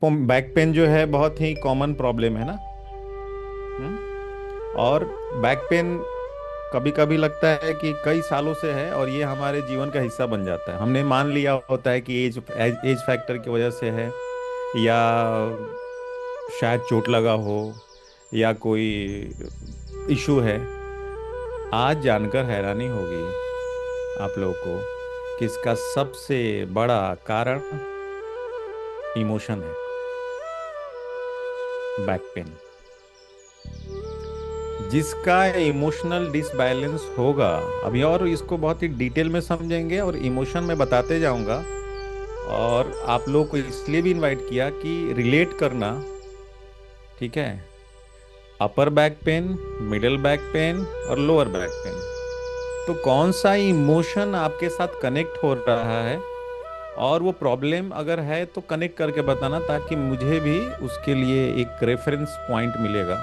Back pain जो है बहुत ही कॉमन प्रॉब्लम है ना। और बैक पेन कभी कभी लगता है कि कई सालों से है और ये हमारे जीवन का हिस्सा बन जाता है। हमने मान लिया होता है कि एज एज एज फैक्टर की वजह से है, या शायद चोट लगा हो, या कोई इशू है। आज जानकर हैरानी होगी आप लोगों को कि इसका सबसे बड़ा कारण इमोशन है, बैक पेन। जिसका इमोशनल डिसबैलेंस होगा, अभी और इसको बहुत ही डिटेल में समझेंगे और इमोशन में बताते जाऊंगा। और आप लोग को इसलिए भी इनवाइट किया कि रिलेट करना, ठीक है। Upper back pain, middle back pain और लोअर बैक पेन, तो कौन सा इमोशन आपके साथ कनेक्ट हो रहा है, और वो प्रॉब्लम अगर है तो कनेक्ट करके बताना, ताकि मुझे भी उसके लिए एक रेफरेंस पॉइंट मिलेगा।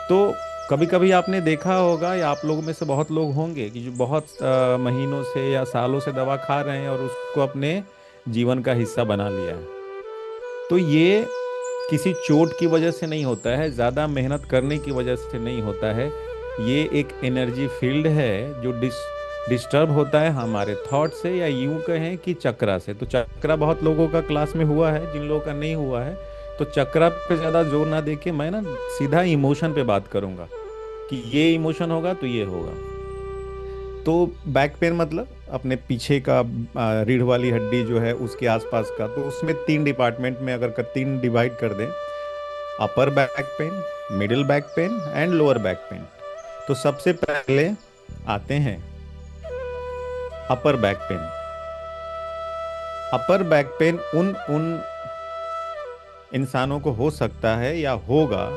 तो कभी कभी आपने देखा होगा, या आप लोगों में से बहुत लोग होंगे कि जो बहुत महीनों से या सालों से दवा खा रहे हैं और उसको अपने जीवन का हिस्सा बना लिया है। तो ये किसी चोट की वजह से नहीं होता है, ज़्यादा मेहनत करने की वजह से नहीं होता है। ये एक एनर्जी फील्ड है जो डिस्टर्ब होता है हमारे थॉट से, या यूं कहें कि चक्रा से। तो चक्रा बहुत लोगों का क्लास में हुआ है, जिन लोगों का नहीं हुआ है तो चक्रा पे ज़्यादा जोर ना देके मैं ना सीधा इमोशन पे बात करूंगा कि ये इमोशन होगा तो ये होगा। तो बैक पेन मतलब अपने पीछे का रीढ़ वाली हड्डी जो है उसके आसपास का, तो उसमें तीन डिपार्टमेंट में अगर तीन डिवाइड कर दें: upper back pain, middle back pain and lower back pain. तो सबसे पहले आते हैं upper back pain. Upper back pain उन उन इंसानों को हो सकता है या होगा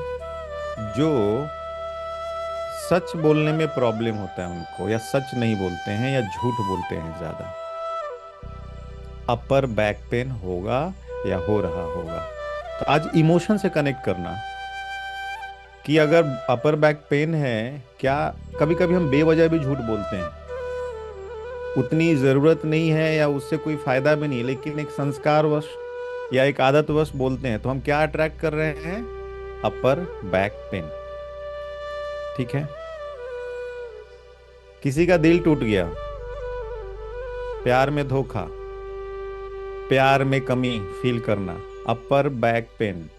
जो सच बोलने में प्रॉब्लम होता है उनको, या सच नहीं बोलते हैं या झूठ बोलते हैं ज्यादा। अपर बैक पेन होगा या हो रहा होगा। तो आज इमोशन से कनेक्ट करना कि अगर अपर बैक पेन है, क्या कभी कभी हम बेवजह भी झूठ बोलते हैं, उतनी जरूरत नहीं है या उससे कोई फायदा भी नहीं, लेकिन एक संस्कारवश या एक आदतवश बोलते हैं, तो हम क्या अट्रैक्ट कर रहे हैं? Upper back pain. ठीक है। किसी का दिल टूट गया, प्यार में धोखा, प्यार में कमी फील करना, अपर बैक पेन।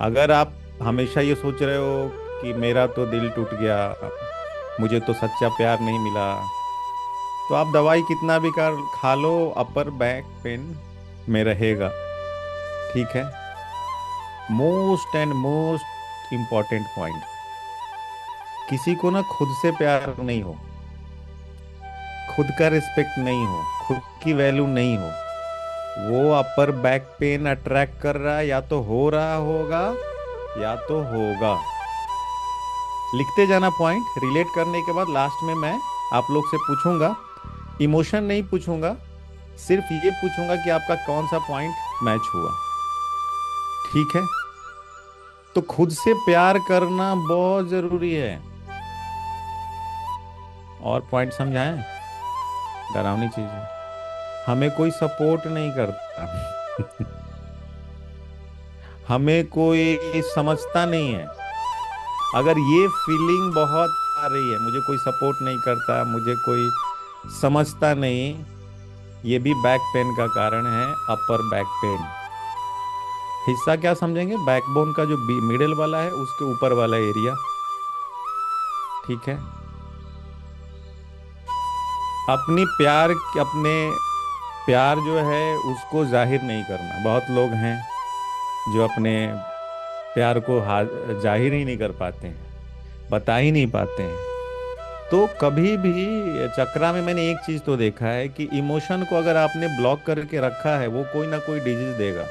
अगर आप हमेशा ये सोच रहे हो कि मेरा तो दिल टूट गया, मुझे तो सच्चा प्यार नहीं मिला, तो आप दवाई कितना भी कर खा लो, अपर बैक पेन में रहेगा। ठीक है। Most and most important point, किसी को ना खुद से प्यार नहीं हो, खुद का रिस्पेक्ट नहीं हो, खुद की वैल्यू नहीं हो, वो अपर बैक पेन अट्रैक्ट कर रहा है, या तो हो रहा होगा या तो होगा। लिखते जाना पॉइंट, रिलेट करने के बाद लास्ट में मैं आप लोग से पूछूंगा, इमोशन नहीं पूछूंगा, सिर्फ ये पूछूंगा कि आपका कौन सा पॉइंट मैच हुआ। ठीक है। तो खुद से प्यार करना बहुत जरूरी है। और पॉइंट समझाएं? डरावनी चीज है, हमें कोई सपोर्ट नहीं करता हमें कोई समझता नहीं है। अगर ये फीलिंग बहुत आ रही है, मुझे कोई सपोर्ट नहीं करता, मुझे कोई समझता नहीं, ये भी बैक पेन का कारण है, अपर बैक पेन। हिस्सा क्या समझेंगे? बैकबोन का जो मिडिल वाला है उसके ऊपर वाला एरिया। ठीक है। अपने प्यार जो है उसको जाहिर नहीं करना। बहुत लोग हैं जो अपने प्यार को जाहिर ही नहीं कर पाते हैं, बता ही नहीं पाते हैं। तो कभी भी चक्रा में मैंने एक चीज तो देखा है कि इमोशन को अगर आपने ब्लॉक करके रखा है, वो कोई ना कोई डिजीज देगा।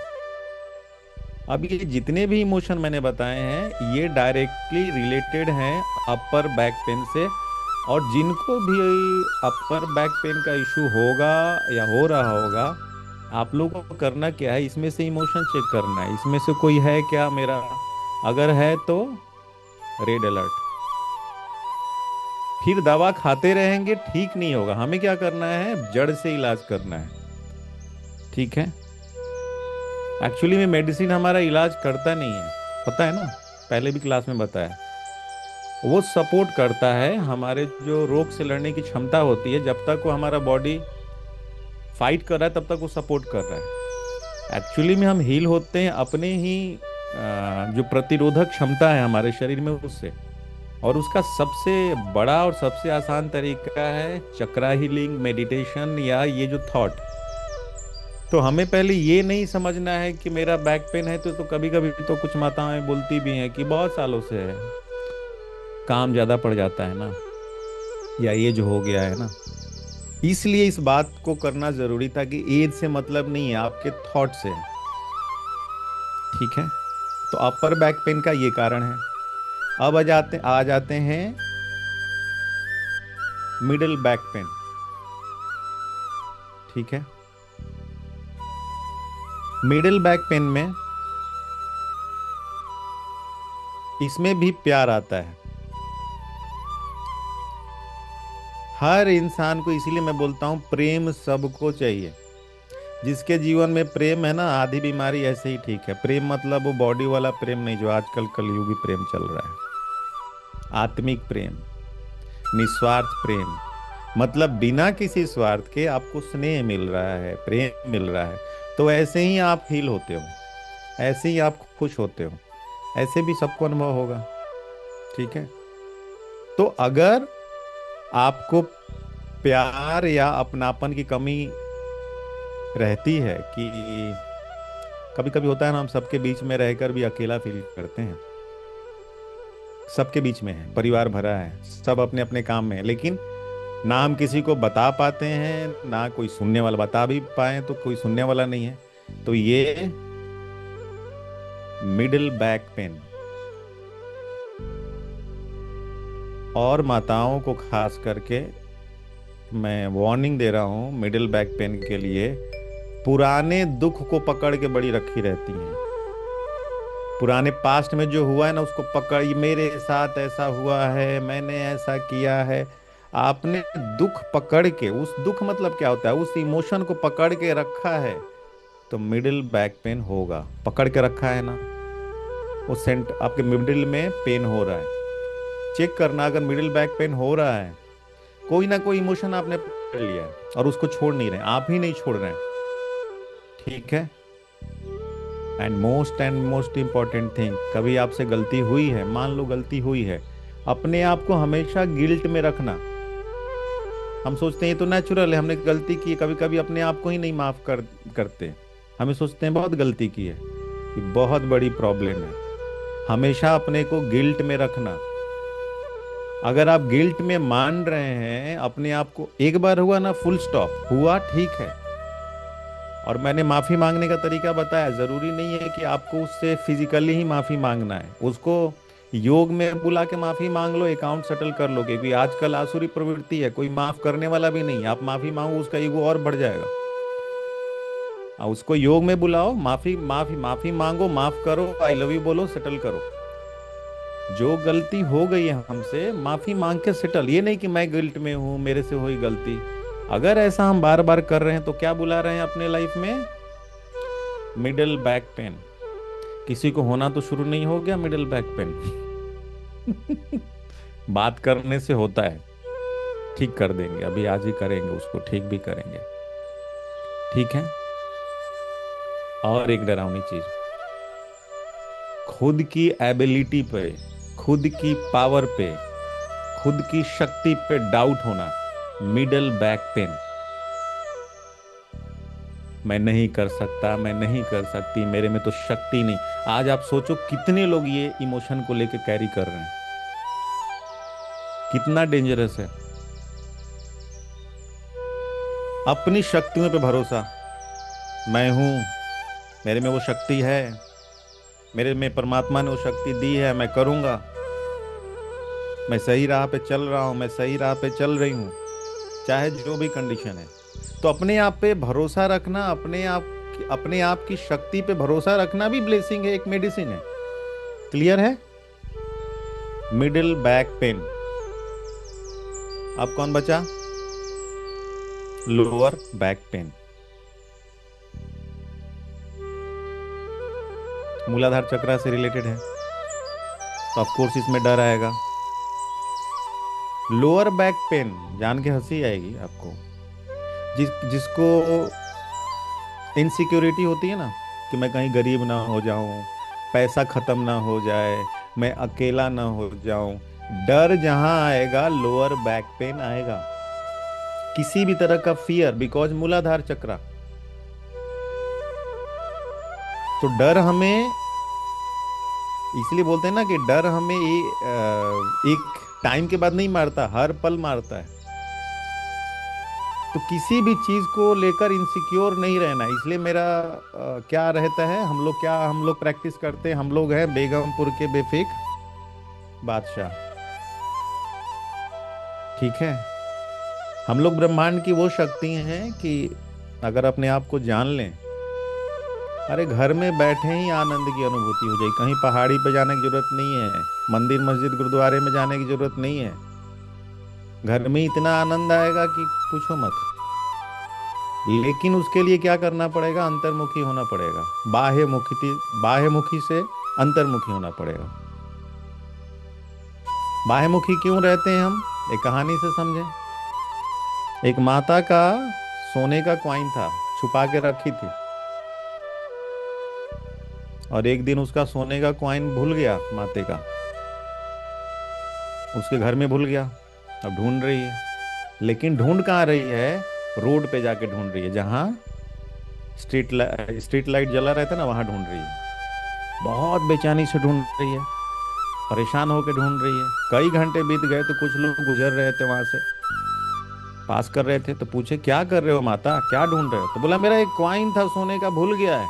अब ये जितने भी इमोशन मैंने बताए हैं, ये डायरेक्टली रिलेटेड हैं अपर बैक पेन से। और जिनको भी अपर बैक पेन का इशू होगा या हो रहा होगा, आप लोगों को करना क्या है, इसमें से इमोशन चेक करना है, इसमें से कोई है क्या मेरा। अगर है तो रेड अलर्ट। फिर दवा खाते रहेंगे, ठीक नहीं होगा। हमें क्या करना है? जड़ से इलाज करना है। ठीक है। एक्चुअली में मेडिसिन हमारा इलाज करता नहीं है, पता है ना, पहले भी क्लास में बताया। वो सपोर्ट करता है, हमारे जो रोग से लड़ने की क्षमता होती है, जब तक वो हमारा बॉडी फाइट कर रहा है तब तक वो सपोर्ट कर रहा है। एक्चुअली में हम हील होते हैं अपने ही जो प्रतिरोधक क्षमता है हमारे शरीर में उससे। और उसका सबसे बड़ा और सबसे आसान तरीका है चक्रा हीलिंग, मेडिटेशन, या ये जो थॉट। तो हमें पहले ये नहीं समझना है कि मेरा बैक पेन है तो कभी कभी तो कुछ माताएं बोलती भी हैं कि बहुत सालों से है, काम ज्यादा पड़ जाता है ना, या ये जो हो गया है ना। इसलिए इस बात को करना जरूरी था कि एज से मतलब नहीं है, आपके थॉट से है। ठीक है। तो अपर बैक पेन का ये कारण है। अब आ जाते हैं मिडिल बैक पेन। ठीक है। मिडिल बैक पेन में इसमें भी प्यार आता है हर इंसान को। इसीलिए मैं बोलता हूं प्रेम सबको चाहिए। जिसके जीवन में प्रेम है ना, आधी बीमारी ऐसे ही ठीक है। प्रेम मतलब वो बॉडी वाला प्रेम नहीं जो आजकल कलयुगी प्रेम चल रहा है। आत्मिक प्रेम, निस्वार्थ प्रेम, मतलब बिना किसी स्वार्थ के आपको स्नेह मिल रहा है, प्रेम मिल रहा है, तो ऐसे ही आप हील होते हो, ऐसे ही आप खुश होते हो, ऐसे भी सबको अनुभव होगा। ठीक है। तो अगर आपको प्यार या अपनापन की कमी रहती है, कि कभी कभी होता है ना, हम सबके बीच में रहकर भी अकेला फील करते हैं। सबके बीच में है, परिवार भरा है, सब अपने अपने काम में है, लेकिन ना हम किसी को बता पाते हैं, ना कोई सुनने वाला, बता भी पाए तो कोई सुनने वाला नहीं है। तो ये मिडिल बैक पेन, और माताओं को खास करके मैं वार्निंग दे रहा हूं, मिडिल बैक पेन के लिए पुराने दुख को पकड़ के बड़ी रखी रहती हैं। पुराने पास्ट में जो हुआ है ना उसको पकड़, ये मेरे साथ ऐसा हुआ है, मैंने ऐसा किया है। आपने दुख पकड़ के, उस दुख मतलब क्या होता है, उस इमोशन को पकड़ के रखा है, तो मिडिल बैक पेन होगा। पकड़ के रखा है ना, वो सेंट आपके मिडिल में पेन हो रहा है। चेक करना, अगर मिडिल बैक पेन हो रहा है, कोई ना कोई इमोशन आपने पकड़ लिया है और उसको छोड़ नहीं रहे, आप ही नहीं छोड़ रहे हैं। ठीक है। एंड मोस्ट इंपॉर्टेंट थिंग, कभी आपसे गलती हुई है, मान लो गलती हुई है, अपने आप को हमेशा गिल्ट में रखना। हम सोचते हैं ये तो नेचुरल है, हमने गलती की है, कभी कभी अपने आप को ही नहीं माफ करते। हमें सोचते हैं बहुत गलती की है, ये बहुत बड़ी प्रॉब्लम है। हमेशा अपने को गिल्ट में रखना। अगर आप गिल्ट में मान रहे हैं अपने आप को, एक बार हुआ ना, फुल स्टॉप, हुआ ठीक है। और मैंने माफी मांगने का तरीका बताया, जरूरी नहीं है कि आपको उससे फिजिकली ही माफी मांगना है, उसको योग में बुला के माफी मांग लो, अकाउंट सेटल कर लो। क्योंकि आजकल आसुरी प्रवृत्ति है, कोई माफ करने वाला भी नहीं, आप माफी मांगो उसका ईगो और बढ़ जाएगा। उसको योग में बुलाओ, माफी माफी माफी मांगो, माफ करो, आई लव यू बोलो, सेटल करो। जो गलती हो गई है हमसे, माफी मांग के सेटल। ये नहीं कि मैं गिल्ट में हूं, मेरे से हुई गलती। अगर ऐसा हम बार बार कर रहे हैं तो क्या बुला रहे हैं अपने लाइफ में? Middle back pain. किसी को होना तो शुरू नहीं हो गया मिडिल बैक पेन? बात करने से होता है, ठीक कर देंगे, अभी आज ही करेंगे, उसको ठीक भी करेंगे। ठीक है। और एक डरावनी चीज, खुद की एबिलिटी पे, खुद की पावर पे, खुद की शक्ति पे डाउट होना, मिडिल बैक पेन। मैं नहीं कर सकता, मैं नहीं कर सकती, मेरे में तो शक्ति नहीं। आज आप सोचो कितने लोग ये इमोशन को लेकर कैरी कर रहे हैं, कितना डेंजरस है। अपनी शक्तियों पे भरोसा, मैं हूं, मेरे में वो शक्ति है, मेरे में परमात्मा ने वो शक्ति दी है, मैं करूंगा, मैं सही राह पे चल रहा हूं, मैं सही राह पे चल रही हूं, चाहे जो भी कंडीशन है। तो अपने आप पे भरोसा रखना, अपने आप की शक्ति पे भरोसा रखना भी ब्लेसिंग है, एक मेडिसिन है। क्लियर है? Middle back pain. अब कौन बचा? Lower back pain. मूलाधार चक्र से रिलेटेड है, तो ऑफ कोर्स इसमें डर आएगा। लोअर बैक पेन, जान के हंसी आएगी आपको, जिसको इनसिक्योरिटी होती है ना, कि मैं कहीं गरीब ना हो जाऊं, पैसा खत्म ना हो जाए, मैं अकेला ना हो जाऊं, डर जहां आएगा लोअर बैक पेन आएगा, किसी भी तरह का फियर, बिकॉज मूलाधार चक्र। तो डर हमें, इसलिए बोलते हैं ना कि डर हमें एक टाइम के बाद नहीं मारता, हर पल मारता है। तो किसी भी चीज को लेकर इनसिक्योर नहीं रहना। इसलिए मेरा क्या रहता है, हम लोग प्रैक्टिस करते हैं, हम लोग हैं बेगमपुर के बेफिक्र बादशाह। ठीक है, हम लोग ब्रह्मांड की वो शक्ति हैं कि अगर अपने आप को जान लें, अरे घर में बैठे ही आनंद की अनुभूति हो जाए, कहीं पहाड़ी पे जाने की जरूरत नहीं है, मंदिर मस्जिद गुरुद्वारे में जाने की जरूरत नहीं है, घर में इतना आनंद आएगा कि पूछो मत। लेकिन उसके लिए क्या करना पड़ेगा, अंतर्मुखी होना पड़ेगा, बाह्यमुखी से अंतर्मुखी होना पड़ेगा। बाह्यमुखी क्यों रहते हैं हम, एक कहानी से समझें। एक माता का सोने का कॉइन था, छुपा के रखी थी, और एक दिन उसका सोने का कॉइन भूल गया, माते का उसके घर में भूल गया। अब ढूंढ रही है, लेकिन ढूंढ कहाँ रही है, रोड पे जाके ढूंढ रही है, जहां स्ट्रीट लाइट जला रहता है ना, वहां ढूंढ रही है। बहुत बेचैनी से ढूंढ रही है, परेशान होकर ढूंढ रही है। कई घंटे बीत गए, तो कुछ लोग गुजर रहे थे वहां से, पास कर रहे थे, तो पूछे क्या कर रहे हो माता, क्या ढूंढ रहे हो? तो बोला मेरा एक कॉइन था सोने का, भूल गया है,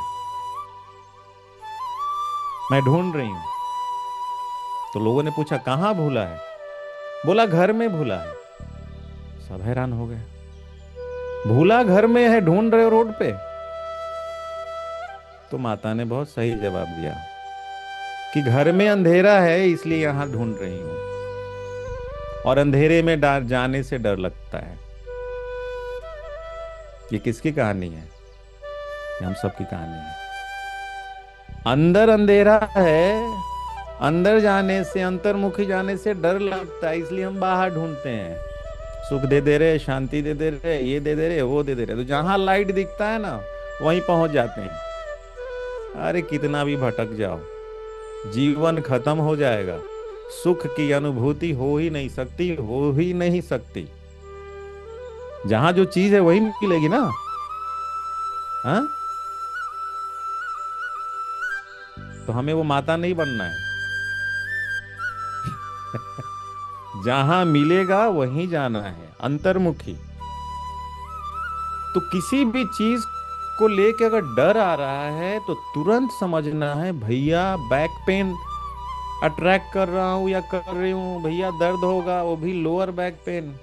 मैं ढूंढ रही हूं। तो लोगों ने पूछा कहाँ भूला है? बोला घर में भूला है। सब हैरान हो गए, भूला घर में है, ढूंढ रहे हो रोड पे? तो माता ने बहुत सही जवाब दिया कि घर में अंधेरा है, इसलिए यहां ढूंढ रही हूं, और अंधेरे में जाने से डर लगता है। ये किसकी कहानी है? ये हम सबकी कहानी है। अंदर अंधेरा है, अंदर जाने से, अंतर्मुखी जाने से डर लगता है, इसलिए हम बाहर ढूंढते हैं। सुख दे दे रहे, शांति दे दे रहे, ये दे दे रहे, वो दे दे रहे, तो जहां लाइट दिखता है ना, वहीं पहुंच जाते हैं। अरे कितना भी भटक जाओ, जीवन खत्म हो जाएगा, सुख की अनुभूति हो ही नहीं सकती, हो ही नहीं सकती। जहां जो चीज है वही मिलेगी ना। हाँ, तो हमें वो माता नहीं बनना है। जहां मिलेगा वहीं जाना है, अंतर्मुखी। तो किसी भी चीज को लेके अगर डर आ रहा है, तो तुरंत समझना है भैया बैक पेन अट्रैक्ट कर रहा हूं या कर रही हूं, भैया दर्द होगा, वो भी लोअर बैक पेन,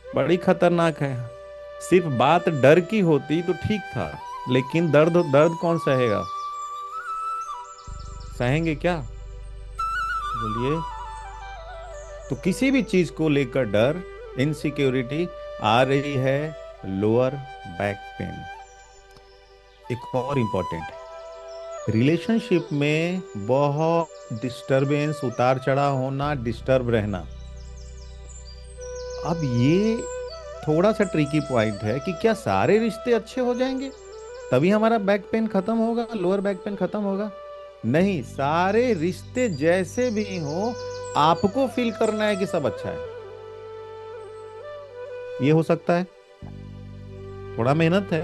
बड़ी खतरनाक है। सिर्फ बात डर की होती तो ठीक था, लेकिन दर्द दर्द कौन सहेगा? सहेंगे क्या? बोलिए। तो किसी भी चीज को लेकर डर, इनसिक्योरिटी आ रही है, लोअर बैक पेन। एक और इंपॉर्टेंट, रिलेशनशिप में बहुत डिस्टरबेंस, उतार चढ़ाव होना, डिस्टर्ब रहना। अब ये थोड़ा सा ट्रिकी पॉइंट है कि क्या सारे रिश्ते अच्छे हो जाएंगे तभी हमारा बैक पेन खत्म होगा, लोअर बैक पेन खत्म होगा? नहीं, सारे रिश्ते जैसे भी हो, आपको फील करना है कि सब अच्छा है। ये हो सकता है, थोड़ा मेहनत है,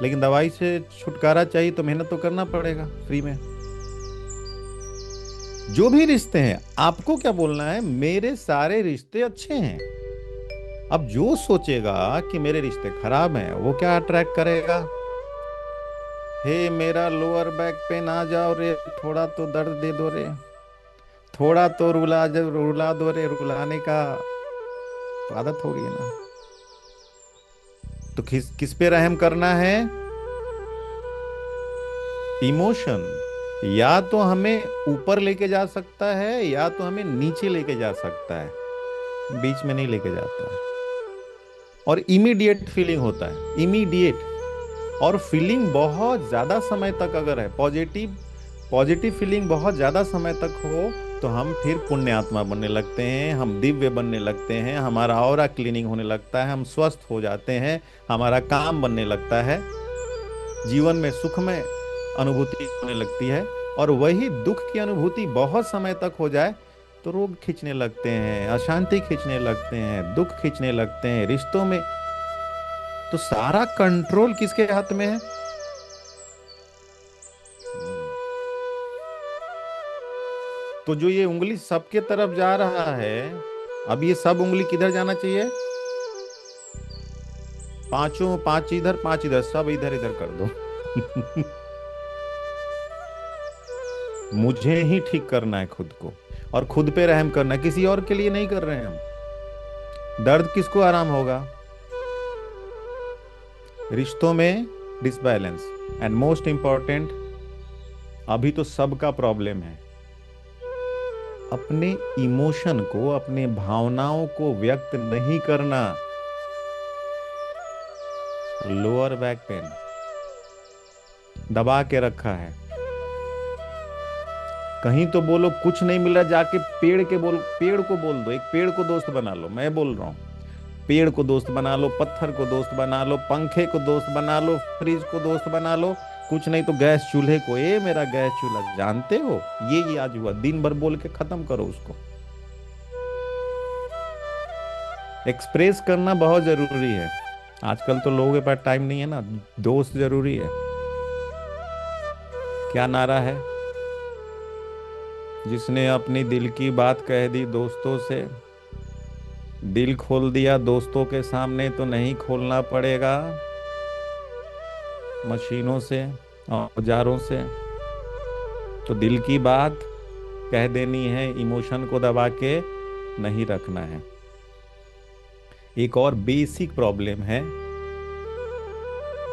लेकिन दवाई से छुटकारा चाहिए तो मेहनत तो करना पड़ेगा फ्री में। जो भी रिश्ते हैं, आपको क्या बोलना है, मेरे सारे रिश्ते अच्छे हैं। अब जो सोचेगा कि मेरे रिश्ते खराब हैं, वो क्या अट्रैक्ट करेगा? हे मेरा लोअर बैक पेन आ जाओ रे, थोड़ा तो दर्द दे दो रे, थोड़ा तो रुला दो रे, रुलाने का तो आदत हो गई है ना। तो किस पे रहम करना है? इमोशन या तो हमें ऊपर लेके जा सकता है, या तो हमें नीचे लेके जा सकता है, बीच में नहीं लेके जाता है। और इमीडिएट फीलिंग होता है, इमीडिएट। और फीलिंग बहुत ज्यादा समय तक अगर है, पॉजिटिव पॉजिटिव फीलिंग बहुत ज्यादा समय तक हो, तो हम फिर पुण्यात्मा बनने लगते हैं, हम दिव्य बनने लगते हैं, हमारा ऑरा क्लीनिंग होने लगता है, हम स्वस्थ हो जाते हैं, हमारा काम बनने लगता है, जीवन में सुखमय अनुभूति होने लगती है। और वही दुख की अनुभूति बहुत समय तक हो जाए तो रोग खींचने लगते हैं, अशांति खींचने लगते हैं, दुख खींचने लगते हैं रिश्तों में। तो सारा कंट्रोल किसके हाथ में है? हम्म। तो जो ये उंगली सबके तरफ जा रहा है, अब ये सब उंगली किधर जाना चाहिए? पांचों, पांच इधर पांच इधर, सब इधर इधर कर दो। मुझे ही ठीक करना है खुद को, और खुद पे रहम करना है, किसी और के लिए नहीं कर रहे हैं हम। दर्द किसको आराम होगा? रिश्तों में डिसबैलेंस। एंड मोस्ट इंपॉर्टेंट, अभी तो सबका प्रॉब्लम है, अपने इमोशन को, अपने भावनाओं को व्यक्त नहीं करना। लोअर बैक पेन दबा के रखा है। कहीं तो बोलो कुछ नहीं मिल रहा, जाके पेड़ को बोल दो, एक पेड़ को दोस्त बना लो। मैं बोल रहा हूँ, पेड़ को दोस्त बना लो, पत्थर को दोस्त बना लो, पंखे को दोस्त बना लो, फ्रिज को दोस्त बना लो, कुछ नहीं तो गैस चूल्हे को, ए मेरा गैस चूल्हा जानते हो, ये आज हुआ, दिन भर बोल के खत्म करो उसको। एक्सप्रेस करना बहुत जरूरी है। आजकल तो लोगों के पास टाइम नहीं है ना, दोस्त जरूरी है। क्या नारा है? जिसने अपनी दिल की बात कह दी दोस्तों से, दिल खोल दिया दोस्तों के सामने, तो नहीं खोलना पड़ेगा मशीनों से, औजारों से। तो दिल की बात कह देनी है, इमोशन को दबा के नहीं रखना है। एक और बेसिक प्रॉब्लम है,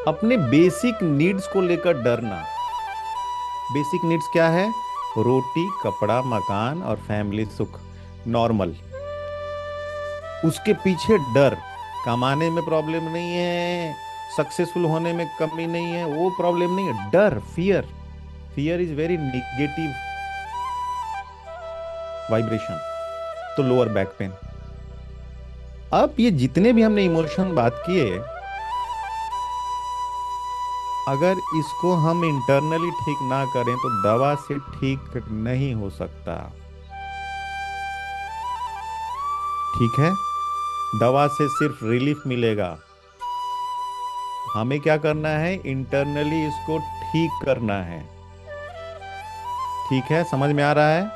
अपने बेसिक नीड्स को लेकर डरना। बेसिक नीड्स क्या है? रोटी, कपड़ा, मकान और फैमिली सुख, नॉर्मल। उसके पीछे डर, कमाने में प्रॉब्लम नहीं है, सक्सेसफुल होने में कमी नहीं है, वो प्रॉब्लम नहीं है, डर, fear. Fear is very negative vibration. तो लोअर बैक पेन। अब ये जितने भी हमने इमोशन बात किए, अगर इसको हम इंटरनली ठीक ना करें तो दवा से ठीक नहीं हो सकता। ठीक है, दवा से सिर्फ रिलीफ मिलेगा। हमें क्या करना है? इंटरनली इसको ठीक करना है। ठीक है, समझ में आ रहा है?